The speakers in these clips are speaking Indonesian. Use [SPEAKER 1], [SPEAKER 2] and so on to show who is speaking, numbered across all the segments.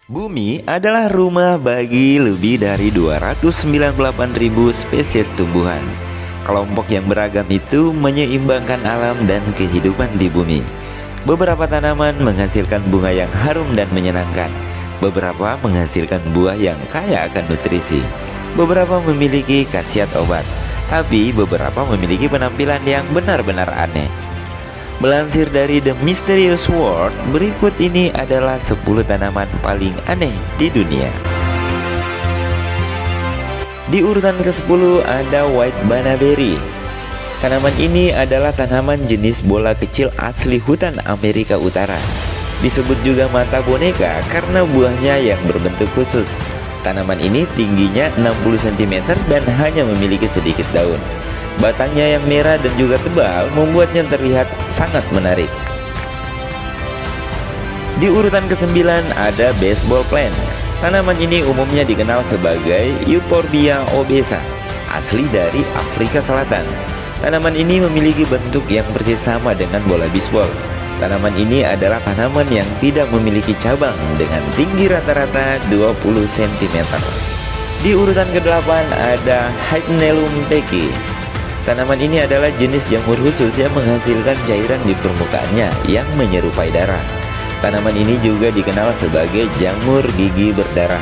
[SPEAKER 1] Bumi adalah rumah bagi lebih dari 298.000 spesies tumbuhan. Kelompok yang beragam itu menyeimbangkan alam dan kehidupan di bumi. Beberapa tanaman menghasilkan bunga yang harum dan menyenangkan. Beberapa menghasilkan buah yang kaya akan nutrisi. Beberapa memiliki khasiat obat, tapi beberapa memiliki penampilan yang benar-benar aneh. Melansir dari The Mysterious World, berikut ini adalah 10 tanaman paling aneh di dunia. Di urutan ke-10 ada White Banaberry. Tanaman ini adalah tanaman jenis bola kecil asli hutan Amerika Utara. Disebut juga mata boneka karena buahnya yang berbentuk khusus. Tanaman ini tingginya 60 cm dan hanya memiliki sedikit daun. Batangnya yang merah dan juga tebal membuatnya terlihat sangat menarik. Di urutan ke-9 ada baseball plant. Tanaman ini umumnya dikenal sebagai Euphorbia obesa, asli dari Afrika Selatan. Tanaman ini memiliki bentuk yang persis sama dengan bola bisbol. Tanaman ini adalah tanaman yang tidak memiliki cabang dengan tinggi rata-rata 20 cm. Di urutan ke-8 ada Hypnellum peki. Tanaman ini adalah jenis jamur khusus yang menghasilkan cairan di permukaannya yang menyerupai darah. Tanaman ini juga dikenal sebagai jamur gigi berdarah.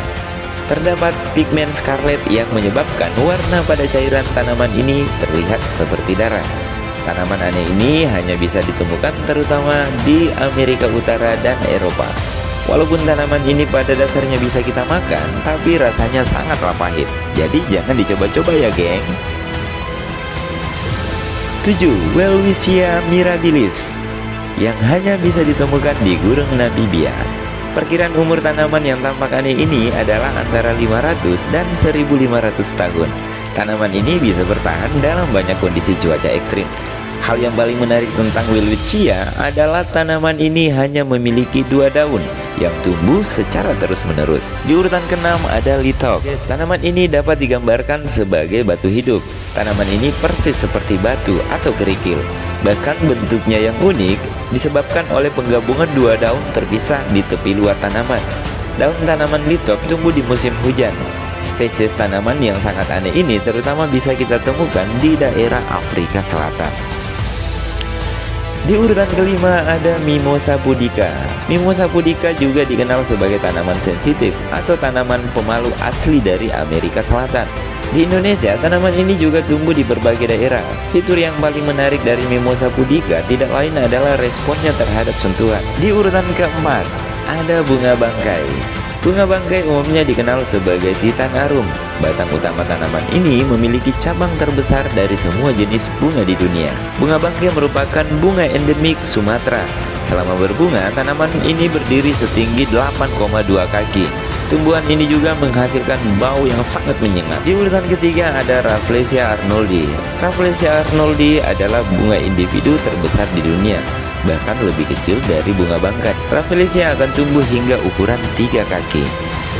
[SPEAKER 1] Terdapat pigmen scarlet yang menyebabkan warna pada cairan tanaman ini terlihat seperti darah. Tanaman aneh ini hanya bisa ditemukan terutama di Amerika Utara dan Eropa. Walaupun tanaman ini pada dasarnya bisa kita makan, tapi rasanya sangatlah pahit. Jadi jangan dicoba-coba ya, geng. 7. Welwitschia mirabilis yang hanya bisa ditemukan di gurun Namibia. Perkiraan umur tanaman yang tampak aneh ini adalah antara 500 dan 1500 tahun. Tanaman ini bisa bertahan dalam banyak kondisi cuaca ekstrim. Hal yang paling menarik tentang Welwitschia adalah tanaman ini hanya memiliki 2 daun yang tumbuh secara terus-menerus. Di urutan ke-6 ada Lithope. Tanaman ini dapat digambarkan sebagai batu hidup. Tanaman ini persis seperti batu atau kerikil. Bahkan bentuknya yang unik disebabkan oleh penggabungan 2 daun terpisah di tepi luar tanaman. Daun tanaman Lithope tumbuh di musim hujan. Spesies tanaman yang sangat aneh ini terutama bisa kita temukan di daerah Afrika Selatan. Di urutan ke-5 ada Mimosa pudica. Mimosa pudica juga dikenal sebagai tanaman sensitif atau tanaman pemalu asli dari Amerika Selatan. Di Indonesia, tanaman ini juga tumbuh di berbagai daerah. Fitur yang paling menarik dari Mimosa pudica tidak lain adalah responnya terhadap sentuhan. Di urutan ke-4 ada bunga bangkai. Bunga bangkai umumnya dikenal sebagai Titan arum. Batang utama tanaman ini memiliki cabang terbesar dari semua jenis bunga di dunia. Bunga bangkai merupakan bunga endemik Sumatera. Selama berbunga, tanaman ini berdiri setinggi 8,2 kaki. Tumbuhan ini juga menghasilkan bau yang sangat menyengat. Di urutan ketiga ada Rafflesia arnoldi. Rafflesia arnoldi adalah bunga individu terbesar di dunia, bahkan lebih kecil dari bunga bangkai. Rafflesia akan tumbuh hingga ukuran 3 kaki.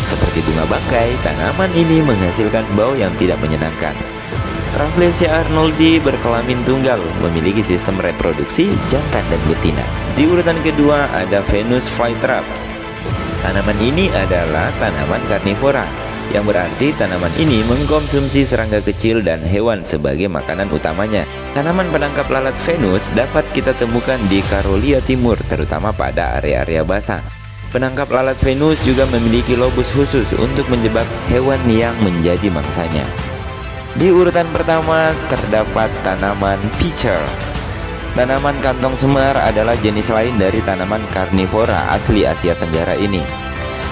[SPEAKER 1] Seperti bunga bangkai, tanaman ini menghasilkan bau yang tidak menyenangkan. Rafflesia arnoldi berkelamin tunggal, memiliki sistem reproduksi jantan dan betina. Di urutan kedua ada Venus flytrap. Tanaman ini adalah tanaman karnivora, yang berarti tanaman ini mengkonsumsi serangga kecil dan hewan sebagai makanan utamanya. Tanaman penangkap lalat Venus dapat kita temukan di Karolia Timur, terutama pada area-area basah. Penangkap lalat Venus juga memiliki lobus khusus untuk menjebak hewan yang menjadi mangsanya. Di urutan pertama terdapat tanaman pitcher. Tanaman kantong semar adalah jenis lain dari tanaman karnivora asli Asia Tenggara ini.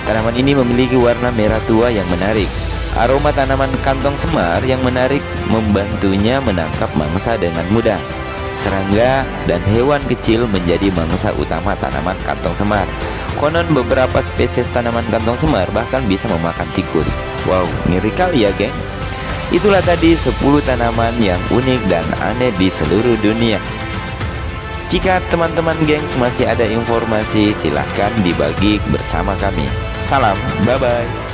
[SPEAKER 1] Tanaman ini memiliki warna merah tua yang menarik. Aroma tanaman kantong semar yang menarik membantunya menangkap mangsa dengan mudah. Serangga dan hewan kecil menjadi mangsa utama tanaman kantong semar. Konon beberapa spesies tanaman kantong semar bahkan bisa memakan tikus. Wow, ngeri kali ya, geng. Itulah tadi 10 tanaman yang unik dan aneh di seluruh dunia. Jika teman-teman gengs masih ada informasi, silahkan dibagi bersama kami. Salam, bye-bye.